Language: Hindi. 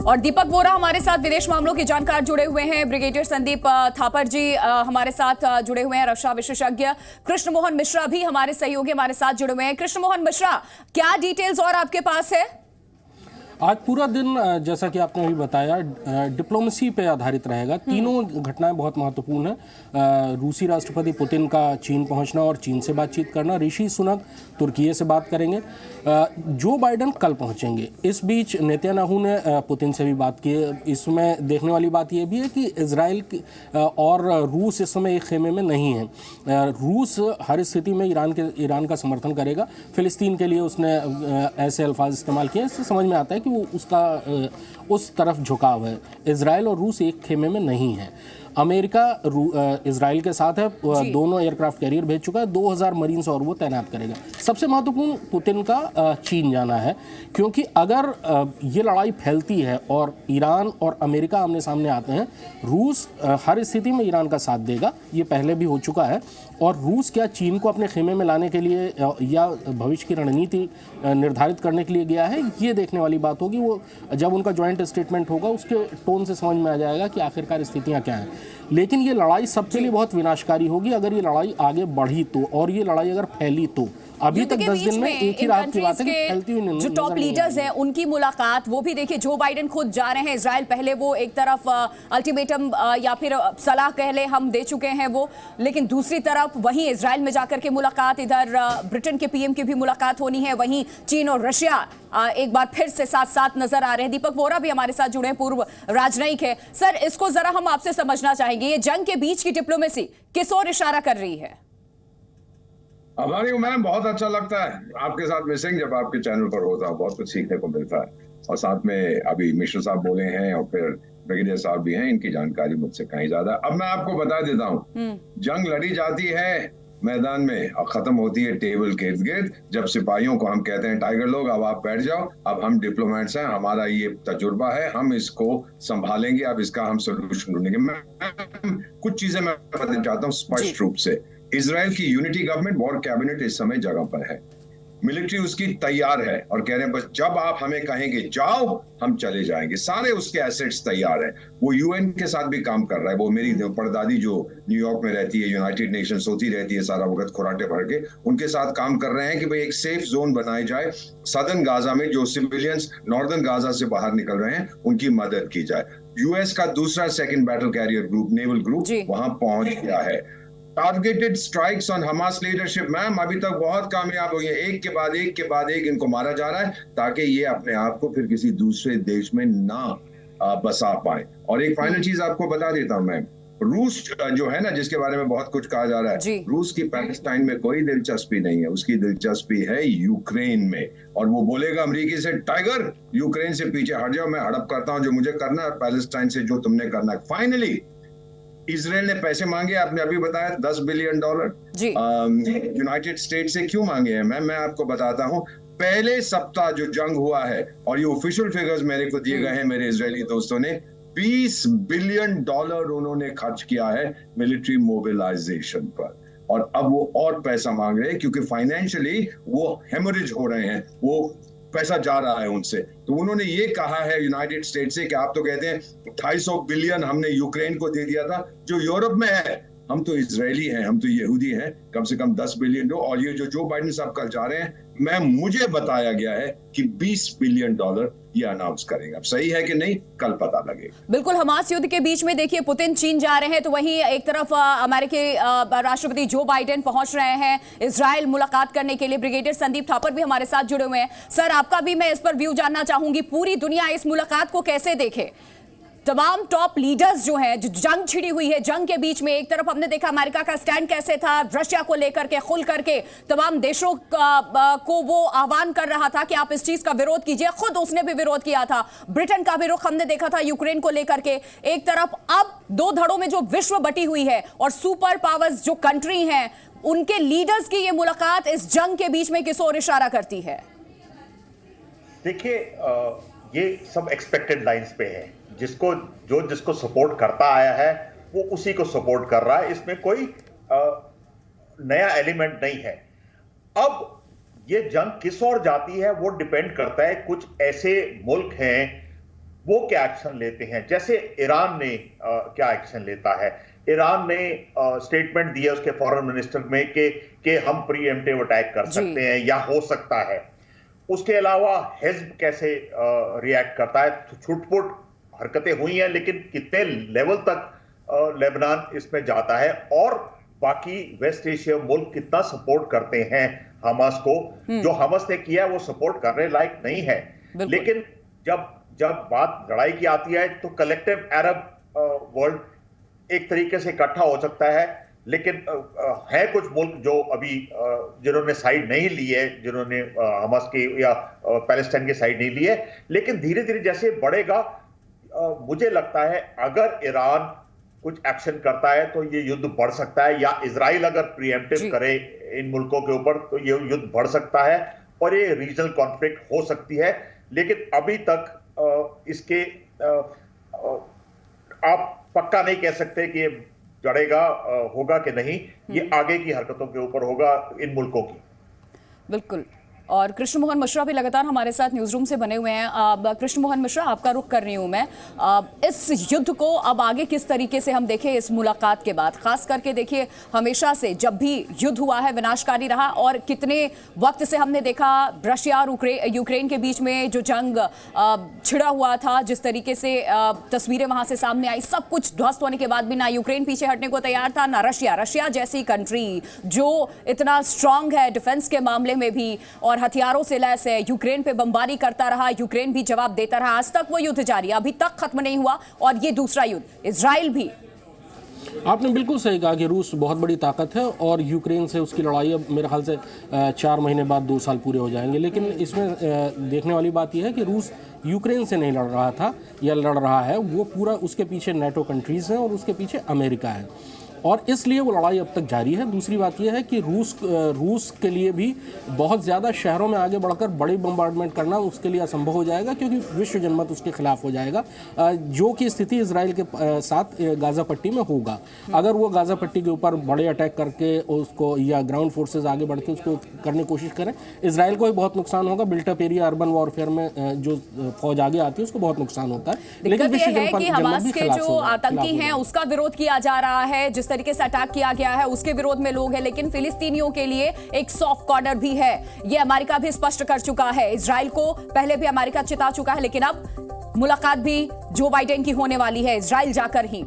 और दीपक वोरा हमारे साथ विदेश मामलों के जानकार जुड़े हुए हैं। ब्रिगेडियर संदीप थापर जी हमारे साथ जुड़े हुए हैं। रक्षा विशेषज्ञ कृष्ण मोहन मिश्रा भी हमारे सहयोगी हमारे साथ जुड़े हुए हैं। कृष्ण मोहन मिश्रा, क्या डिटेल्स और आपके पास है? आज पूरा दिन जैसा कि आपने अभी बताया डिप्लोमेसी पे आधारित रहेगा। तीनों घटनाएं बहुत महत्वपूर्ण हैं। रूसी राष्ट्रपति पुतिन का चीन पहुंचना और चीन से बातचीत करना, ऋषि सुनक तुर्की से बात करेंगे, जो बाइडेन कल पहुंचेंगे। इस बीच नेतन्याहू ने पुतिन से भी बात की। इसमें देखने वाली बात यह भी है कि इजराइल और रूस इस समय एक खेमे में नहीं है। रूस हर स्थिति में ईरान का समर्थन करेगा। फिलिस्तीन के लिए उसने ऐसे अल्फाज इस्तेमाल किए, इससे समझ में आता है कि वो उसका उस तरफ झुकाव है। इजराइल और रूस एक खेमे में नहीं है। अमेरिका इजराइल के साथ है, दोनों एयरक्राफ्ट कैरियर भेज चुका है, 2000 मरीन्स और वो तैनात करेगा। सबसे महत्वपूर्ण पुतिन का चीन जाना है, क्योंकि अगर ये लड़ाई फैलती है और ईरान और अमेरिका आमने सामने आते हैं, रूस हर स्थिति में ईरान का साथ देगा। ये पहले भी हो चुका है। और रूस क्या चीन को अपने खेमे में लाने के लिए या भविष्य की रणनीति निर्धारित करने के लिए गया है, ये देखने वाली बात होगी। वो जब उनका ज्वाइंट स्टेटमेंट होगा उसके टोन से समझ में आ जाएगा कि आखिरकार स्थितियां क्या हैं। लेकिन ये लड़ाई सबके लिए बहुत विनाशकारी होगी अगर ये लड़ाई आगे बढ़ी तो, और ये लड़ाई अगर फैली तो। अभी तक 10 दिन में एक ही रात की बात है कि फैलती हुई जो टॉप लीडर्स हैं उनकी मुलाकात, वो भी देखिए जो बाइडेन खुद जा रहे हैं इजराइल। पहले वो एक तरफ अल्टीमेटम या फिर सलाह कह ले हम दे चुके हैं वो, लेकिन दूसरी तरफ वहीं इजराइल में जाकर के मुलाकात, इधर ब्रिटेन के पीएम की भी मुलाकात होनी है, वहीं चीन और रशिया एक बार फिर से साथ साथ नजर आ रहे हैं। दीपक वोरा भी हमारे साथ जुड़े हैं, पूर्व राजनयिक है। सर, इसको जरा हम आपसे समझना चाहेंगे, ये जंग के बीच की डिप्लोमेसी किस ओर इशारा कर रही है? हमारी मैम बहुत अच्छा लगता है आपके साथ मिसिंग, जब आपके चैनल पर होता है बहुत कुछ सीखने को मिलता है। और साथ में अभी मिश्र साहब बोले हैं और फिर ब्रिगेडियर साहब भी हैं, इनकी जानकारी मुझसे कहीं ज्यादा। अब मैं आपको बता देता हूँ, जंग लड़ी जाती है मैदान में और खत्म होती है टेबल के इर्द गिर्द। जब सिपाहियों को हम कहते हैं टाइगर लोग अब आप बैठ जाओ, अब हम डिप्लोमेट्स हैं, हमारा ये तजुर्बा है, हम इसको संभालेंगे, अब इसका हम सोल्यूशन ढूंढेंगे। मैं कुछ चीजें मैं बताना चाहता हूँ स्पष्ट रूप से। इजराइल की यूनिटी गवर्नमेंट वॉर कैबिनेट इस समय जगह पर है, मिलिट्री उसकी तैयार है और कह रहे हैं बस जब आप हमें कहेंगे जाओ हम चले जाएंगे। सारे उसके एसेट्स तैयार हैं। वो यूएन के साथ भी काम कर रहा है। वो मेरी परदादी जो न्यूयॉर्क में रहती है, यूनाइटेड नेशंस होती रहती है सारा वक्त खुराटे भर के, उनके साथ काम कर रहे हैं कि भाई एक सेफ जोन बनाई जाए सदर्न गाजा में। जो सिविलियंस नॉर्दर्न गाजा से बाहर निकल रहे हैं उनकी मदद की जाए। यूएस का दूसरा second battle carrier group, naval group वहां पहुंच गया है। Targeted strikes on Hamas leadership ma'am अभी तक बहुत कामयाब हुई है। एक के बाद एक इनको मारा जा रहा है ताकि ये अपने आप को फिर किसी दूसरे देश में ना बसा पाए। और एक फाइनल चीज आपको बता देता हूं मैम, रूस जो है ना, जिसके बारे में बहुत कुछ कहा जा रहा है, रूस की पैलेस्टाइन में कोई दिलचस्पी नहीं है। उसकी दिलचस्पी है यूक्रेन में। और वो बोलेगा अमेरिकी से टाइगर यूक्रेन से पीछे हट जाओ, मैं हड़प करता हूं जो मुझे करना है, पैलेस्टाइन से जो तुमने करना है। फाइनली इजराइल ने पैसे मांगे, आपने अभी बताया $10 बिलियन। यूनाइटेड स्टेट से क्यों मांगे हैं मैं आपको बताता हूं। पहले सप्ताह जो जंग हुआ है, और ये ऑफिशियल फिगर्स मेरे को दिए गए हैं मेरे इजरायली दोस्तों ने, $20 बिलियन उन्होंने खर्च किया है मिलिट्री मोबिलाइजेशन पर। और अब वो और पैसा मांग रहे हैं क्योंकि फाइनेंशियली वो हेमरेज हो रहे हैं, वो पैसा जा रहा है उनसे। तो उन्होंने ये कहा है यूनाइटेड स्टेट से कि आप तो कहते हैं 250 बिलियन हमने यूक्रेन को दे दिया था जो यूरोप में है, हम तो इजरायली हैं, हम तो यहूदी हैं, कम से कम 10 बिलियन दो। और ये जो बाइडेन साहब कल जा रहे हैं, मुझे बताया गया है कि $20 बिलियन ये अनाउंस करेंगे। अब सही है कि नहीं, कल पता लगेगा। बिल्कुल। हमास युद्ध के बीच में देखिए पुतिन चीन जा रहे हैं, तो वहीं एक तरफ अमेरिकी राष्ट्रपति जो बाइडेन पहुंच रहे हैं इजराइल मुलाकात करने के लिए। ब्रिगेडियर संदीप थापर भी हमारे साथ जुड़े हुए हैं। सर, आपका भी मैं इस पर व्यू जानना चाहूंगी। पूरी दुनिया इस मुलाकात को कैसे देखे? तमाम टॉप लीडर्स जो हैं, जो जंग छिड़ी हुई है, जंग के बीच में एक तरफ हमने देखा अमेरिका का स्टैंड कैसे था, रशिया को लेकर के खुल करके तमाम देशों को वो आह्वान कर रहा था कि आप इस चीज का विरोध कीजिए। खुद उसने भी विरोध किया था। ब्रिटेन का भी रुख हमने देखा था यूक्रेन को लेकर के। एक तरफ अब दो धड़ों में जो विश्व बटी हुई है और सुपर पावर्स जो कंट्री हैं, उनके लीडर्स की ये मुलाकात इस जंग के बीच में किस ओर इशारा करती है? देखिए, ये सब एक्सपेक्टेड लाइंस पे है। जिसको सपोर्ट करता आया है वो उसी को सपोर्ट कर रहा है। इसमें कोई नया एलिमेंट नहीं है। अब ये जंग किस ओर जाती है वो डिपेंड करता है। कुछ ऐसे मुल्क हैं वो क्या एक्शन लेते हैं। जैसे ईरान ने क्या एक्शन लेता है। ईरान ने स्टेटमेंट दिया उसके फॉरेन मिनिस्टर में कि हम प्रीएम्प्टिव अटैक कर सकते हैं या हो सकता है। उसके अलावा हिज़्ब कैसे रिएक्ट करता है। छुटपुट हरकतें हुई हैं, लेकिन कितने लेवल तक लेबनान इसमें जाता है और बाकी वेस्ट एशिया मुल्क कितना सपोर्ट करते हैं हमास को। जो हमास ने किया वो सपोर्ट करने लायक नहीं है। लेकिन जब बात लड़ाई की आती है तो कलेक्टिव अरब वर्ल्ड एक तरीके से इकट्ठा हो सकता है। लेकिन है कुछ मुल्क जो अभी जिन्होंने साइड नहीं ली है, जिन्होंने हमास की या पैलेस्टाइन की साइड नहीं ली है। लेकिन धीरे धीरे जैसे बढ़ेगा, मुझे लगता है अगर ईरान कुछ एक्शन करता है तो ये युद्ध बढ़ सकता है, या इजराइल अगर प्रीएम्प्टिव करे इन मुल्कों के ऊपर तो ये युद्ध बढ़ सकता है और ये रीजनल कॉन्फ्लिक्ट हो सकती है। लेकिन अभी तक इसके आप पक्का नहीं कह सकते कि ये जड़ेगा होगा कि नहीं। ये आगे की हरकतों के ऊपर होगा इन मुल्कों की। बिल्कुल। और कृष्ण मोहन मिश्रा भी लगातार हमारे साथ न्यूज रूम से बने हुए हैं। कृष्ण मोहन मिश्रा, आपका रुख कर रही हूं मैं। इस युद्ध को अब आगे किस तरीके से हम देखें इस मुलाकात के बाद? खास करके देखिए, हमेशा से जब भी युद्ध हुआ है विनाशकारी रहा, और कितने वक्त से हमने देखा रशिया और यूक्रेन के बीच में जो जंग छिड़ा हुआ था, जिस तरीके से तस्वीरें वहां से सामने आई, सब कुछ ध्वस्त होने के बाद भी ना यूक्रेन पीछे हटने को तैयार था, ना रशिया जैसी कंट्री जो इतना स्ट्रांग है डिफेंस के मामले में भी और हथियारों से लैस है, यूक्रेन पे बमबारी करता रहा, यूक्रेन भी जवाब देता रहा। आज तक वो युद्ध जारी है, अभी तक खत्म नहीं हुआ, और ये दूसरा युद्ध इजराइल भी। आपने बिल्कुल सही कहा कि रूस बहुत बड़ी ताकत है और यूक्रेन से उसकी लड़ाई अब मेरे ख्याल से 4 महीने बाद 2 साल पूरे हो जाएंगे। लेकिन इसमें देखने वाली बात यह है कि रूस यूक्रेन से नहीं लड़ रहा था या लड़ रहा है, वो पूरा उसके पीछे नेटो कंट्रीज हैं और उसके पीछे अमेरिका है, और इसलिए वो लड़ाई अब तक जारी है। दूसरी बात यह है कि रूस के लिए भी बहुत ज़्यादा शहरों में आगे बढ़कर बड़ी बम्बार्डमेंट करना उसके लिए असंभव हो जाएगा, क्योंकि विश्व जनमत उसके खिलाफ हो जाएगा, जो कि स्थिति इजराइल के साथ गाज़ा पट्टी में होगा। अगर वो गाज़ा पट्टी के ऊपर बड़े अटैक करके उसको, या ग्राउंड फोर्सेज आगे बढ़ के उसको करने की कोशिश करें, इजराइल को भी बहुत नुकसान होगा। बिल्टअप एरिया अर्बन वॉरफेयर में जो फौज आगे आती है उसको बहुत नुकसान होता है। लेकिन विश्व जनमत हमास के जो आतंकी हैं उसका विरोध किया जा रहा है, जिस तरीके से अटैक किया गया है उसके विरोध में लोग हैं, लेकिन फिलिस्तीनियों के लिए एक सॉफ्ट कॉर्नर भी है। यह अमेरिका भी स्पष्ट कर चुका है। इजराइल को पहले भी अमेरिका चेता चुका है, लेकिन अब मुलाकात भी जो बाइडेन की होने वाली है इजराइल जाकर ही।